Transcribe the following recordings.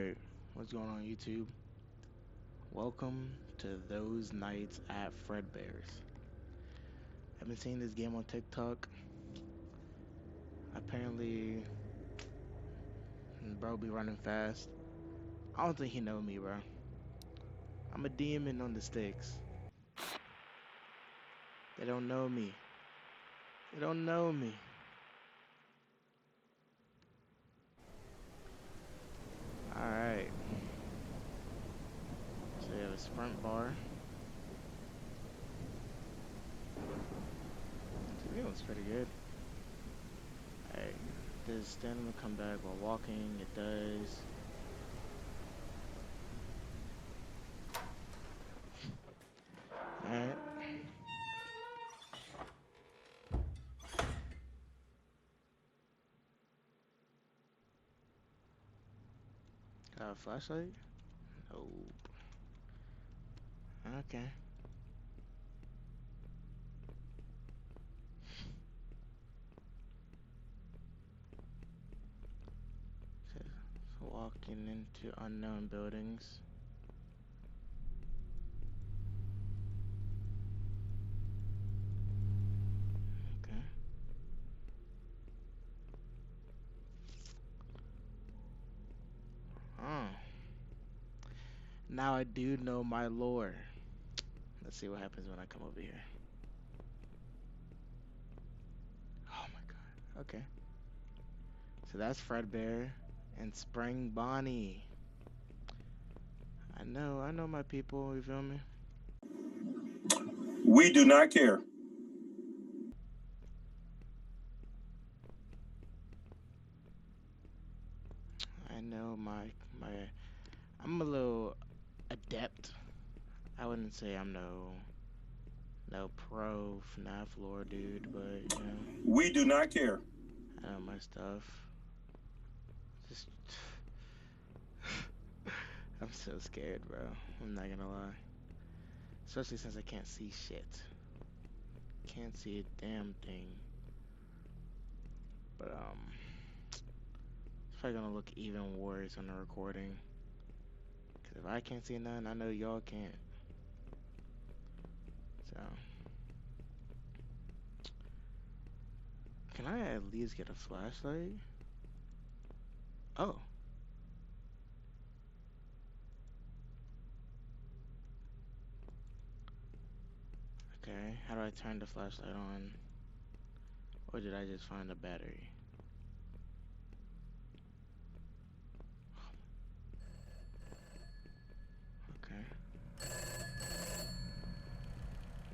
Hey, what's going on YouTube? Welcome to those nights at Fredbears. I've been seeing this game on TikTok. Apparently, bro be running fast. I don't think he know me, bro. I'm a demon on the sticks. They don't know me. They don't know me. Alright. So we have a sprint bar. So it looks pretty good. Alright. Does stamina come back while walking? It does. Alright. Got a flashlight? Nope. Okay. So, walking into unknown buildings. Okay. Oh. Now I do know my lore. Let's see what happens when I come over here. Oh my god. Okay. So that's Fredbear and Spring Bonnie. I know my people, you feel me? We do not care. I know my I'm a little adept. I wouldn't say I'm no pro FNAF lore dude, but you know, We do not care. I know my stuff. Just I'm so scared, bro. I'm not gonna lie. Especially since I can't see shit. Can't see a damn thing. But it's probably gonna look even worse on the recording. Cause if I can't see nothing, I know y'all can't. So can I at least get a flashlight? Oh. Okay. How do I turn the flashlight on? Or did I just find a battery? Okay.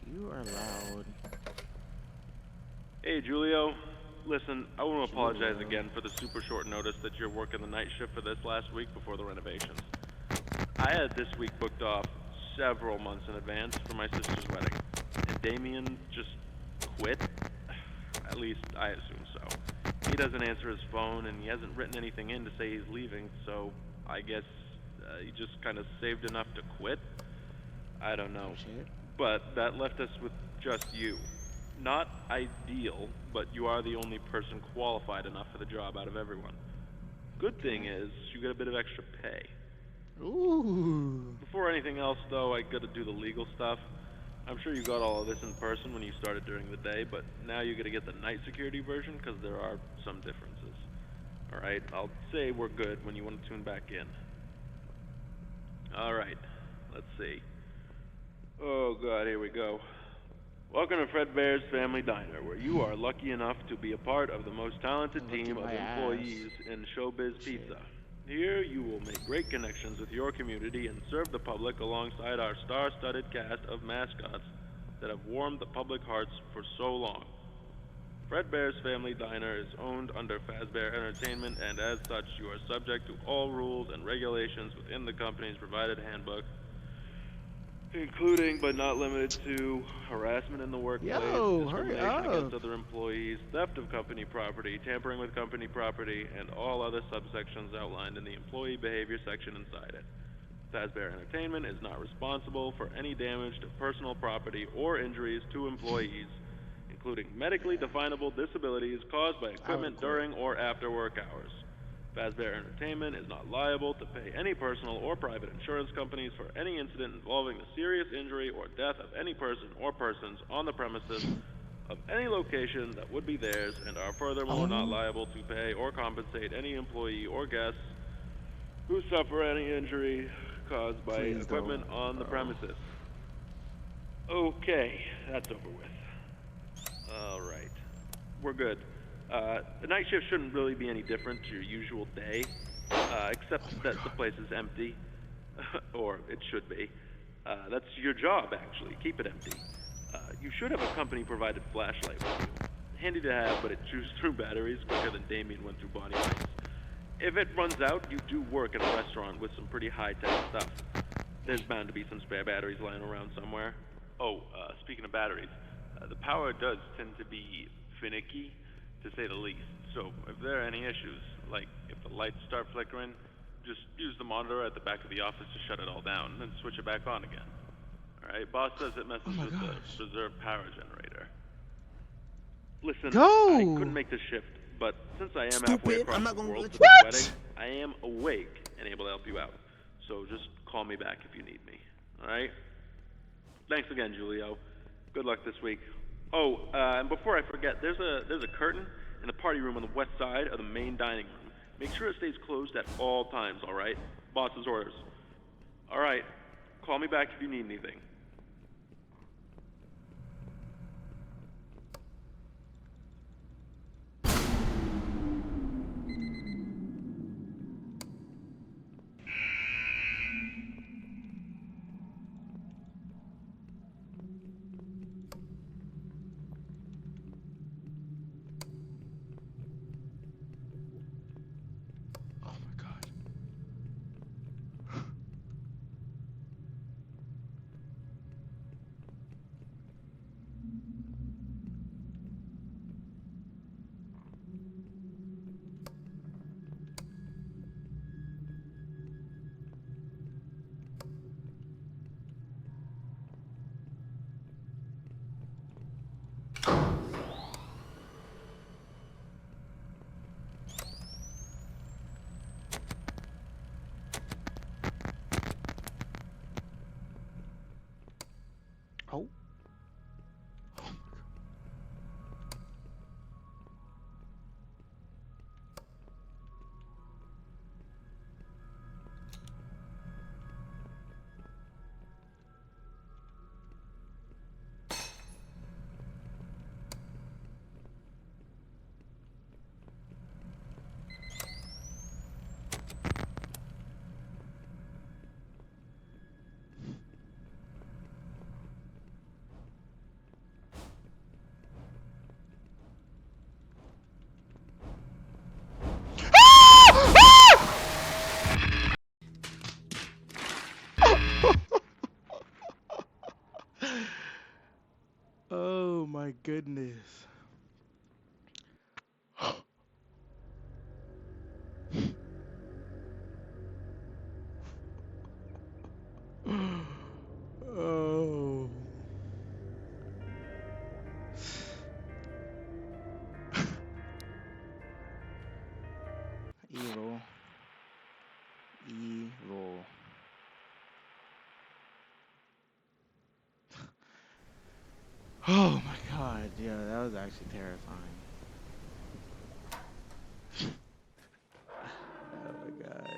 You are loud. Hey, Julio. Listen, I want to apologize Julio. again for the super short notice that you're working the night shift for this last week before the renovations. I had this week booked off several months in advance for my sister's wedding, and Damien just quit. At least I assume so. He doesn't answer his phone, and he hasn't written anything in to say he's leaving, so I guess he just kind of saved enough to quit. I don't know. Oh shit. But that left us with just you. Not ideal, but you are the only person qualified enough for the job out of everyone. Good thing Okay. is, you get a bit of extra pay. Ooh. Before anything else, though, I gotta do the legal stuff. I'm sure you got all of this in person when you started during the day, but now you gotta get the night security version because there are some differences. Alright, I'll say we're good when you want to tune back in. Alright, let's see. Oh god, here we go. Welcome to Fredbears Family Diner, where you are lucky enough to be a part of the most talented Look at team of my ass. employees in Showbiz Shit. Pizza. Here you will make great connections with your community and serve the public alongside our star-studded cast of mascots that have warmed the public hearts for so long. Fredbear's Family Diner is owned under Fazbear Entertainment, and as such, you are subject to all rules and regulations within the company's provided handbook, including but not limited to harassment in the workplace, Yo, hurry discrimination up. against other employees, theft of company property, tampering with company property, and all other subsections outlined in the employee behavior section inside it. Fazbear Entertainment is not responsible for any damage to personal property or injuries to employees, including medically definable disabilities caused by I would equipment quit. during or after work hours. Fazbear Entertainment is not liable to pay any personal or private insurance companies for any incident involving the serious injury or death of any person or persons on the premises of any location that would be theirs, and are furthermore not liable to pay or compensate any employee or guests who suffer any injury caused by Please equipment don't. on the premises. Okay, that's over with. Alright, we're good. The night shift shouldn't really be any different to your usual day, except that the place is empty. Or it should be. That's your job, actually. Keep it empty. You should have a company-provided flashlight with you. Handy to have, but it chews through batteries quicker than Damien went through body lights. If it runs out, you do work in a restaurant with some pretty high-tech stuff. There's bound to be some spare batteries lying around somewhere. Oh, speaking of batteries, the power does tend to be finicky, to say the least. So if there are any issues, like if the lights start flickering, just use the monitor at the back of the office to shut it all down, and then switch it back on again. Alright, boss says it messes with the reserve power generator. Listen, I couldn't make this shift, but since I am halfway across the world for this wedding, I am awake and able to help you out. So just call me back if you need me. Alright? Thanks again, Julio. Good luck this week. Oh, and before I forget, there's a curtain in the party room on the west side of the main dining room. Make sure it stays closed at all times, alright? Boss's orders. Alright. Call me back if you need anything. Oh my god. Oh. Oh my goodness. Oh. Evil. Evil. Oh my god, yeah, that was actually terrifying. Oh my god.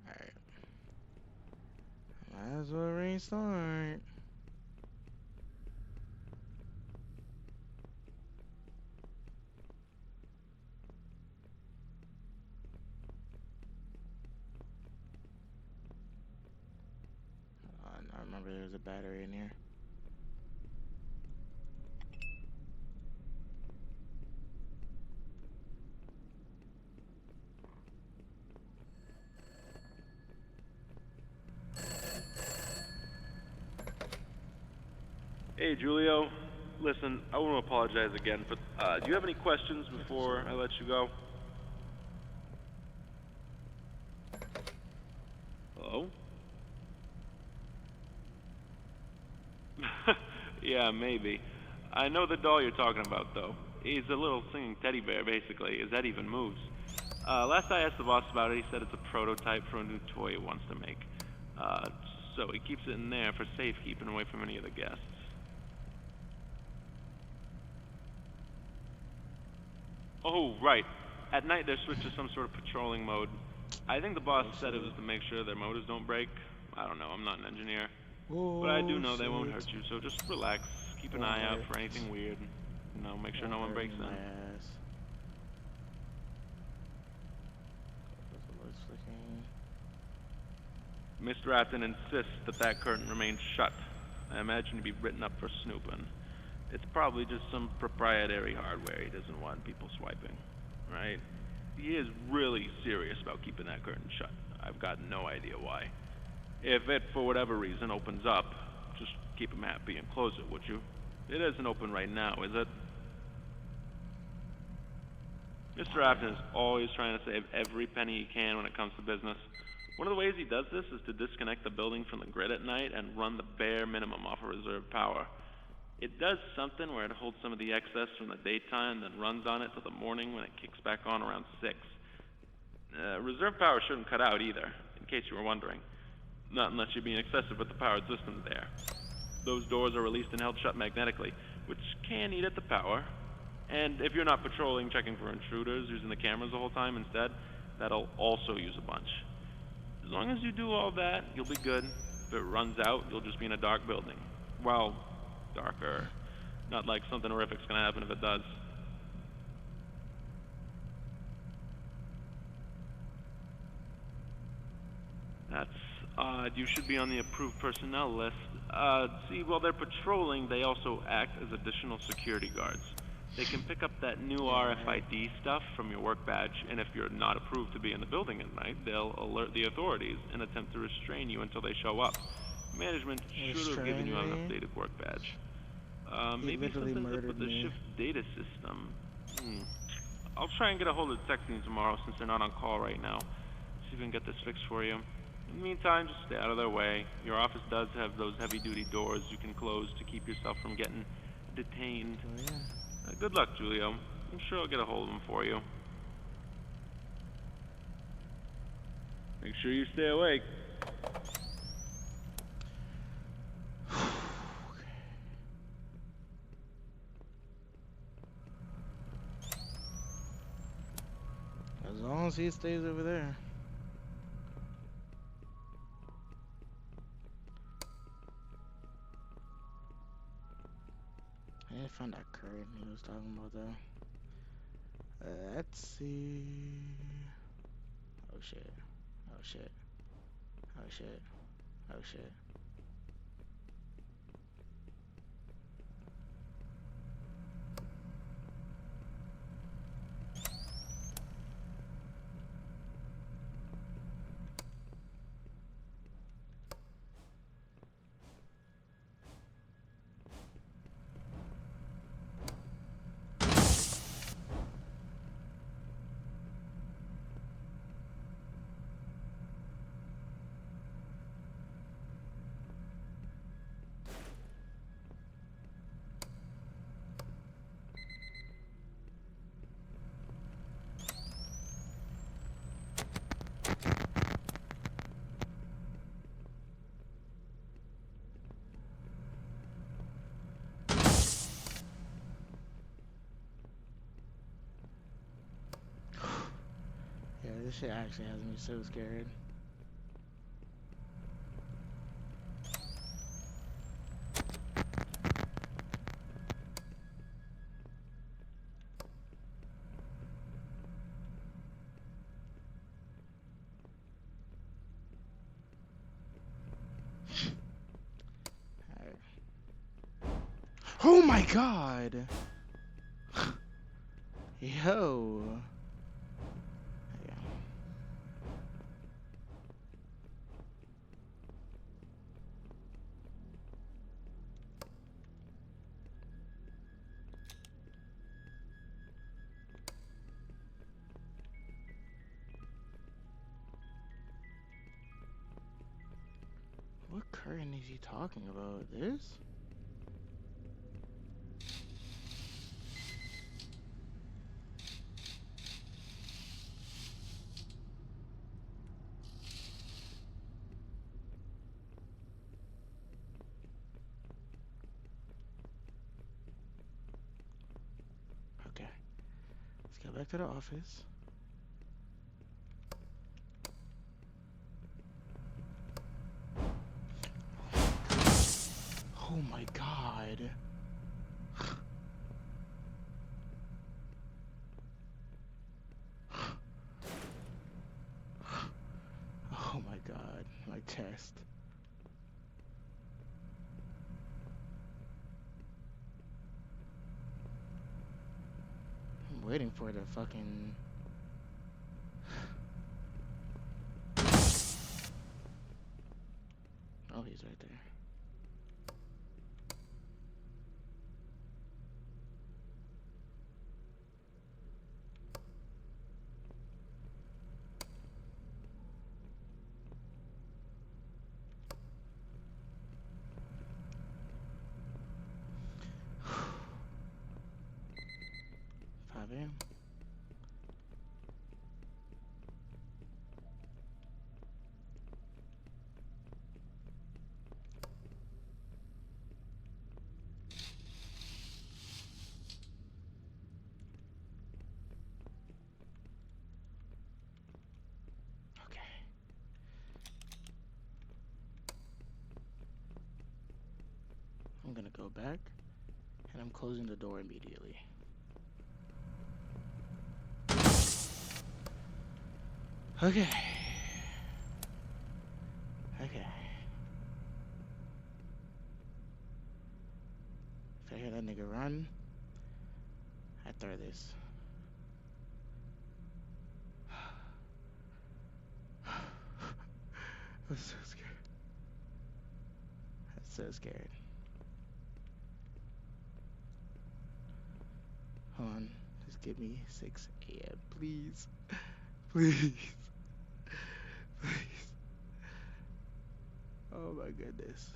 Alright. Might as well restart. I remember there was a battery in here. Hey, Julio. Listen, I want to apologize again, but do you have any questions before I let you go? Hello? Yeah, maybe. I know the doll you're talking about, though. He's a little singing teddy bear, basically. His head even moves. Last I asked the boss about it, he said it's a prototype for a new toy he wants to make. Uh, so he keeps it in there for safekeeping away from any of the guests. Oh, right. At night, they're switched to some sort of patrolling mode. I think the boss said it was to make sure their motors don't break. I don't know, I'm not an engineer. But I do know they won't hurt you, so just relax. Keep an eye out for anything weird. You know, make sure no one breaks in. My ass. What's flicking? Mr. Afton insists that that curtain remains shut. I imagine to be written up for snooping. It's probably just some proprietary hardware he doesn't want people swiping, right? He is really serious about keeping that curtain shut. I've got no idea why. If it, for whatever reason, opens up, just keep him happy and close it, would you? It isn't open right now, is it? Mr. Afton is always trying to save every penny he can when it comes to business. One of the ways he does this is to disconnect the building from the grid at night and run the bare minimum off of reserve power. It does something where it holds some of the excess from the daytime, then runs on it till the morning when it kicks back on around 6. Reserve power shouldn't cut out either, in case you were wondering. Not unless you're being excessive with the powered systems there. Those doors are released and held shut magnetically, which can eat at the power. And if you're not patrolling, checking for intruders, using the cameras the whole time instead, that'll also use a bunch. As long as you do all that, you'll be good. If it runs out, you'll just be in a dark building. Well, darker. Not like something horrific's gonna happen if it does. That's odd. You should be on the approved personnel list. See, while they're patrolling, they also act as additional security guards. They can pick up that new RFID stuff from your work badge, and if you're not approved to be in the building at night, they'll alert the authorities and attempt to restrain you until they show up. Management should have given you an updated work badge. Maybe something's up with the shift data system. I'll try and get a hold of the tech team tomorrow since they're not on call right now. See if we can get this fixed for you. In the meantime, just stay out of their way. Your office does have those heavy-duty doors you can close to keep yourself from getting detained. Oh, yeah. Good luck, Julio. I'm sure I'll get a hold of them for you. Make sure you stay awake. As long as he stays over there. I didn't find that curtain he was talking about though. Let's see. Oh shit. Oh shit. Oh shit. Oh shit. Yeah, this shit actually has me so scared. Alright. Oh my god! Yo! What curtain is he talking about? This? back to the office. Oh my god. Oh my god. My chest. I'm waiting for the fucking... Oh, he's right there. Fabian. Okay. I'm gonna go back, and I'm closing the door immediately. Okay. Okay. If I hear that nigga run, I throw this. I'm so scared. I'm so scared. Hold on. Just give me 6 a.m. Please. Please. Please. Oh my goodness.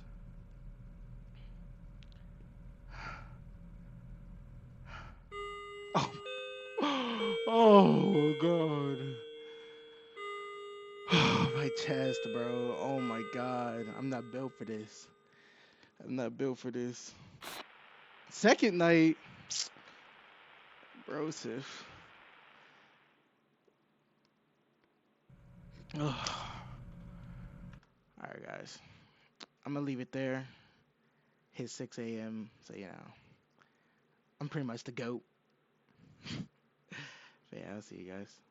Oh. Oh god. My chest, bro. Oh my god. I'm not built for this. I'm not built for this. Second night. Brosif. Alright, guys. I'm gonna leave it there. Hit 6 a.m. So, you know, I'm pretty much the GOAT. So, yeah, I'll see you guys.